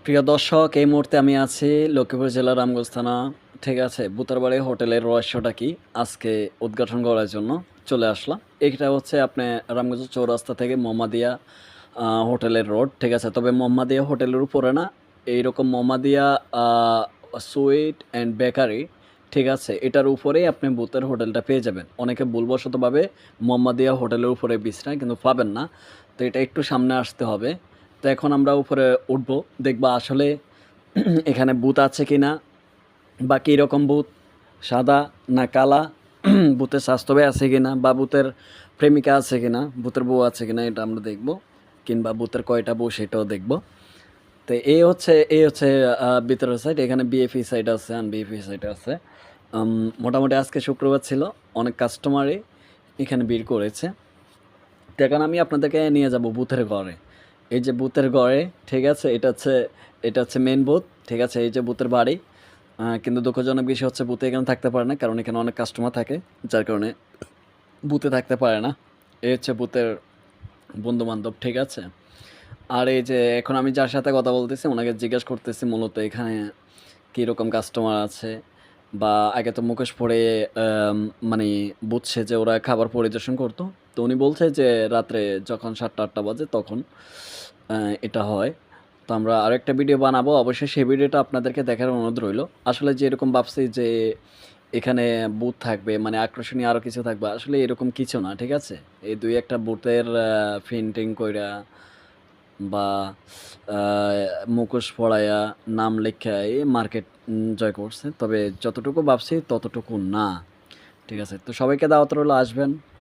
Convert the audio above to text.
প্রিয় দর্শক, এই মুহূর্তে আমি আছি লক্ষ্মীপুর জেলার রামগঞ্জ থানা। ঠিক আছে, বুতারবাড়ি হোটেলের রহস্যটা কি আজকে উদ্ঘাটন করার জন্য চলে আসলাম। এটা হচ্ছে আপনি রামগঞ্জ চৌরাস্তা থেকে মোহাম্মদিয়া হোটেলের রোড। ঠিক আছে, তবে মোহাম্মদিয়া হোটেলের উপরে না, এইরকম মোহাম্মদিয়া সুইট অ্যান্ড বেকারি, ঠিক আছে, এটার উপরেই আপনি বুতের হোটেলটা পেয়ে যাবেন। অনেকে ভুলবশতভাবে মোহাম্মদিয়া হোটেলের উপরে বিছনায় কিন্তু পাবেন না, তো এটা একটু সামনে আসতে হবে। তো এখন আমরা উপরে উঠবো, দেখবা আসলে এখানে ভূত আছে কি না, বা কী রকম ভূত, সাদা না কালা, ভূতের স্বাস্থ্যবে আছে কি না, বা ভূতের প্রেমিকা আছে কি না, ভূতের বউ আছে কি না, এটা আমরা দেখব। কিংবা ভূতের কয়টা বউ সেটাও দেখব। তো এই হচ্ছে ভিতরের সাইড। এখানে বিএফই সাইড আছে, আনবিএফই সাইড আছে। মোটামুটি আজকে শুক্রবার ছিল, অনেক কাস্টমারই এখানে ভিড় করেছে। তো এখন আমি আপনাদেরকে নিয়ে যাব বুথের ঘরে। এই যে বুথের ঘরে, ঠিক আছে, এটা হচ্ছে মেন বুথ। ঠিক আছে, এই যে বুথের বাড়ি। কিন্তু দুঃখজনক বিষয় হচ্ছে বুথে এখানে থাকতে পারে না, কারণ এখানে অনেক কাস্টমার থাকে, যার কারণে বুথে থাকতে পারে না। এই হচ্ছে বুথের বন্ধুবান্ধব। ঠিক আছে, আর এই যে এখন আমি যার সাথে কথা বলতেছি ওনাকে জিজ্ঞেস করতেছি মূলত এখানে কীরকম কাস্টমার আছে, বা আগে তো মুখোশ পরে মানে বুঝছে যে ওরা খাবার পরিদর্শন করতো। তো উনি বলছে যে রাত্রে যখন 7টা-8টা বাজে তখন এটা হয়। তো আমরা আরেকটা ভিডিও বানাবো, অবশ্যই সেই ভিডিওটা আপনাদেরকে দেখার অনুরোধ রইলো। আসলে যেরকম ভাবছি যে এখানে বুথ থাকবে, মানে আকর্ষণীয় আরও কিছু থাকবে, আসলে এরকম কিছু না। ঠিক আছে, এই 2-1টা বুথের পেইন্টিং কইরা বা আ মুখোশ পড়াইয়া, নাম লেখায়া এই মার্কেট জয় করছে। তবে যতটুকু ভাবছি ততটুকু না। ঠিক আছে? তো সবাইকে দাওয়াত রইলো, আসবেন।